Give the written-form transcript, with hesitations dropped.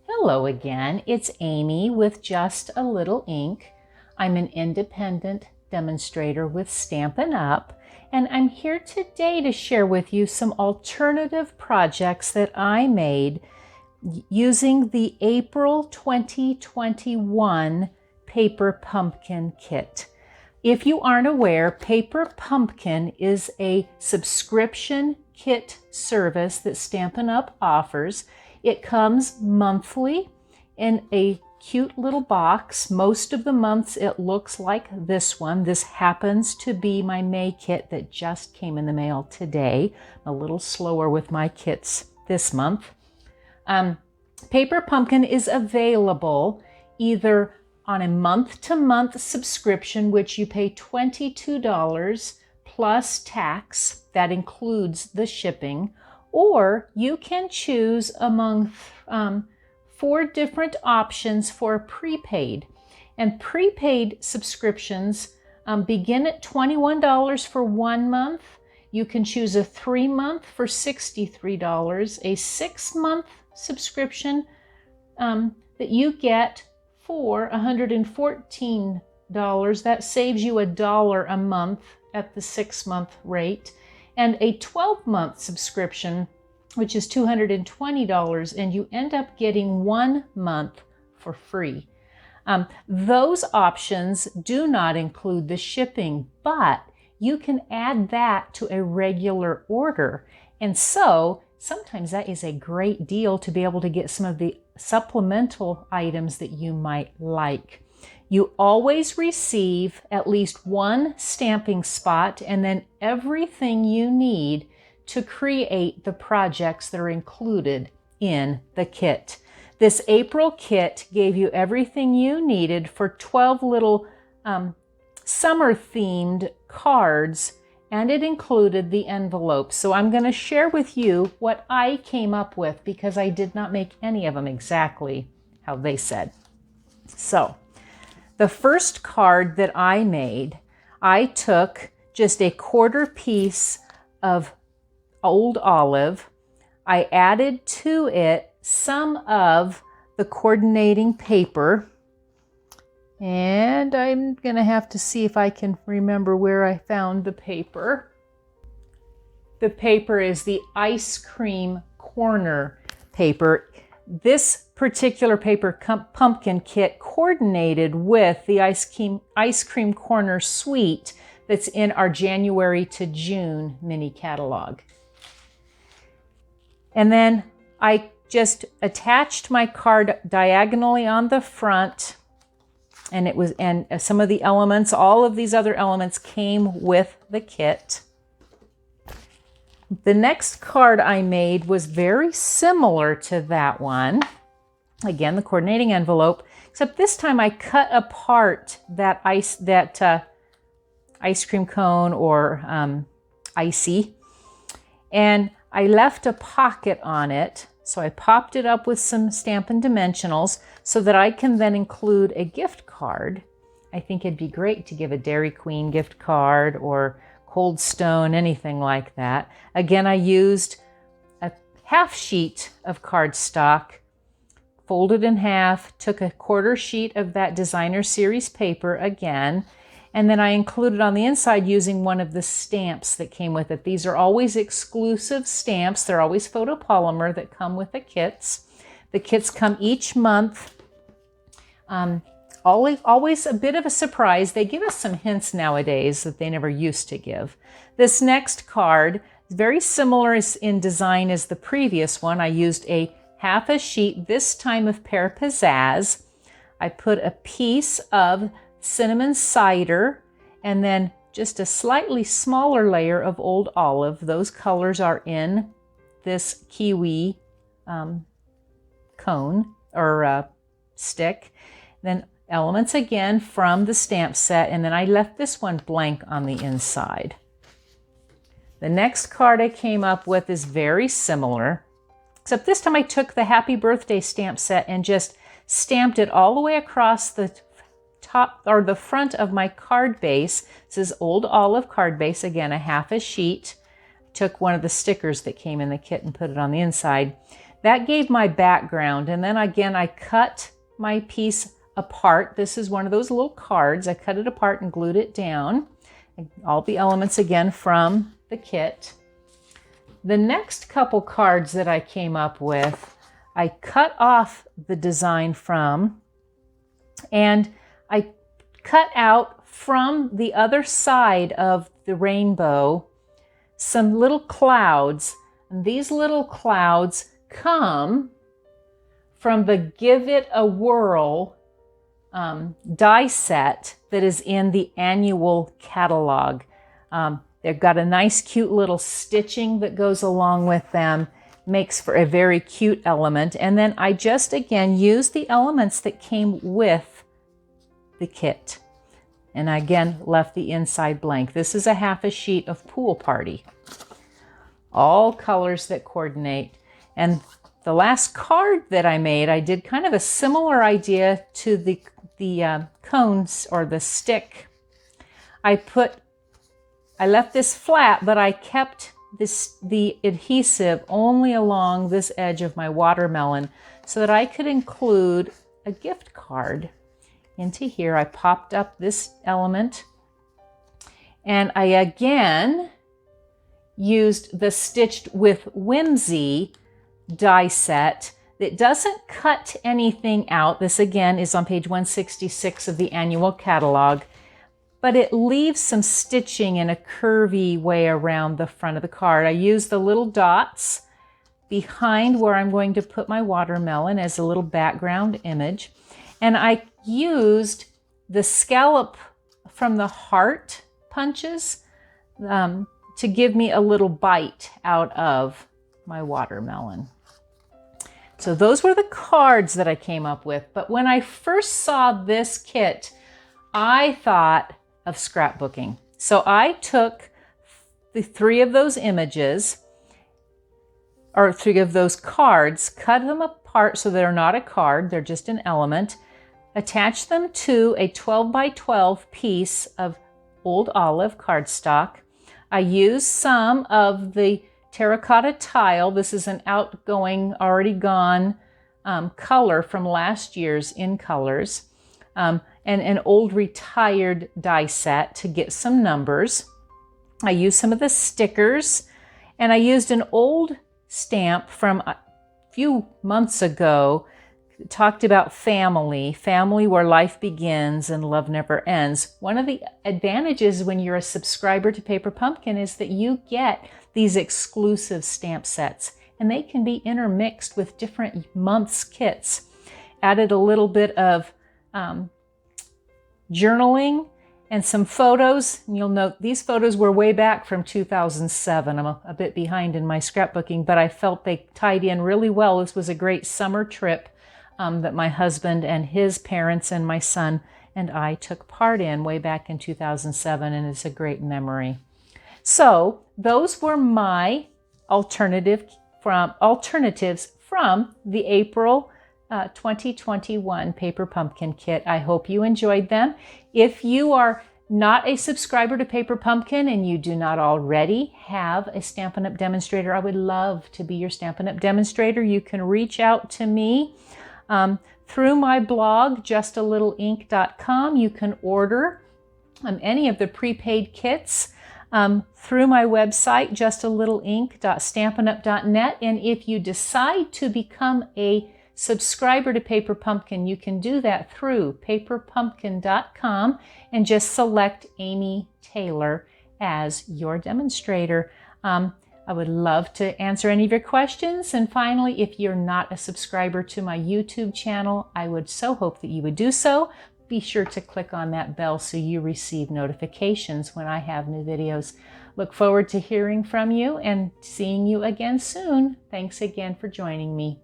Hello again, it's Amy with Just a Little Ink. I'm an independent demonstrator with Stampin' Up, and I'm here today to share with you some alternative projects that I made using the April 2021 Paper Pumpkin Kit. If you aren't aware, Paper Pumpkin is a subscription kit service that Stampin' Up offers. It comes monthly in a cute little box. Most of the months it looks like this one. This happens to be my May kit that just came in the mail today. I'm a little slower with my kits this month. Paper Pumpkin is available either on a month-to-month subscription, which you pay $22 plus tax. That includes the shipping. Or you can choose among 4 different options for prepaid. And prepaid subscriptions begin at $21 for 1 month. You can choose a 3-month for $63, a 6-month subscription that you get for $114. That saves you $1 a month at the 6-month rate. And a 12-month subscription, which is $220, and you end up getting 1 month for free. Those options do not include the shipping, but you can add that to a regular order. And so sometimes that is a great deal to be able to get some of the supplemental items that you might like. You always receive at least 1 stamping spot and then everything you need to create the projects that are included in the kit. This April kit gave you everything you needed for 12 little summer-themed cards, and it included the envelopes. So I'm going to share with you what I came up with because I did not make any of them exactly how they said. So the first card that I made, I took just a 1/4 piece of old olive. I added to it some of the coordinating paper. And I'm going to have to see if I can remember where I found the paper. The paper is the ice cream corner paper. This particular paper pumpkin kit coordinated with the ice cream corner suite that's in our January to June mini catalog. And then I just attached my card diagonally on the front, and some of the elements, all of these other elements came with the kit. The next card I made was very similar to that one. Again, the coordinating envelope, except this time I cut apart that ice cream cone or icy, and I left a pocket on it. So I popped it up with some Stampin' Dimensionals so that I can then include a gift card. I think it'd be great to give a Dairy Queen gift card or Cold Stone, anything like that. Again, I used a half sheet of cardstock, folded in half, took a 1/4 sheet of that designer series paper again, and then I included on the inside using one of the stamps that came with it. These are always exclusive stamps. They're always photopolymer that come with the kits. The kits come each month. Always a bit of a surprise. They give us some hints nowadays that they never used to give. This next card is very similar in design as the previous one. I used a half a sheet, this time of Pear Pizzazz. I put a piece of cinnamon cider and then just a slightly smaller layer of old olive. Those colors are in this kiwi cone or stick. Then elements again from the stamp set, and then I left this one blank on the inside. The next card I came up with is very similar, except this time I took the Happy Birthday stamp set and just stamped it all the way across the top or the front of my card base. This is old olive card base, again a half a sheet. Took one of the stickers that came in the kit and put it on the inside. That gave my background. And then again, I cut my piece apart. This is one of those little cards. I cut it apart and glued it down. All the elements again from the kit. The next couple cards that I came up with, I cut off the design from, and I cut out from the other side of the rainbow some little clouds. And these little clouds come from the Give It a Whirl die set that is in the annual catalog. They've got a nice cute little stitching that goes along with them, makes for a very cute element. And then I just again used the elements that came with the kit. And I again left the inside blank. This is a half a sheet of Pool Party. All colors that coordinate. And the last card that I made, I did kind of a similar idea to the cones or the stick. I left this flat, but I kept the adhesive only along this edge of my watermelon so that I could include a gift card into here. I popped up this element, and I again used the Stitched with Whimsy die set that doesn't cut anything out. This again is on page 166 of the annual catalog, but it leaves some stitching in a curvy way around the front of the card. I used the little dots behind where I'm going to put my watermelon as a little background image. And I used the scallop from the heart punches to give me a little bite out of my watermelon. So those were the cards that I came up with. But when I first saw this kit, I thought of scrapbooking. So I took the 3 of those images, or 3 of those cards, cut them apart so they're not a card, they're just an element, attached them to a 12 by 12 piece of old olive cardstock. I used some of the terracotta tile. This is an outgoing, already gone color from last year's In Colors, and an old retired die set to get some numbers. I used some of the stickers, and I used an old stamp from a few months ago. It talked about family where life begins and love never ends. One of the advantages when you're a subscriber to Paper Pumpkin is that you get these exclusive stamp sets, and they can be intermixed with different months kits. Added a little bit of journaling and some photos. And you'll note these photos were way back from 2007. I'm a bit behind in my scrapbooking, but I felt they tied in really well. This was a great summer trip that my husband and his parents and my son and I took part in way back in 2007, and it's a great memory. So those were my alternatives from the April 2021 Paper Pumpkin kit. I hope you enjoyed them. If you are not a subscriber to Paper Pumpkin and you do not already have a Stampin' Up! Demonstrator, I would love to be your Stampin' Up! Demonstrator. You can reach out to me through my blog, justalittleink.com. You can order any of the prepaid kits through my website, justalittleink.stampinup.net. And if you decide to become a subscriber to Paper Pumpkin, you can do that through paperpumpkin.com and just select Amy Taylor as your demonstrator. I would love to answer any of your questions. And finally, if you're not a subscriber to my YouTube channel, I would so hope that you would do so. Be sure to click on that bell so you receive notifications when I have new videos. Look forward to hearing from you and seeing you again soon. Thanks again for joining me.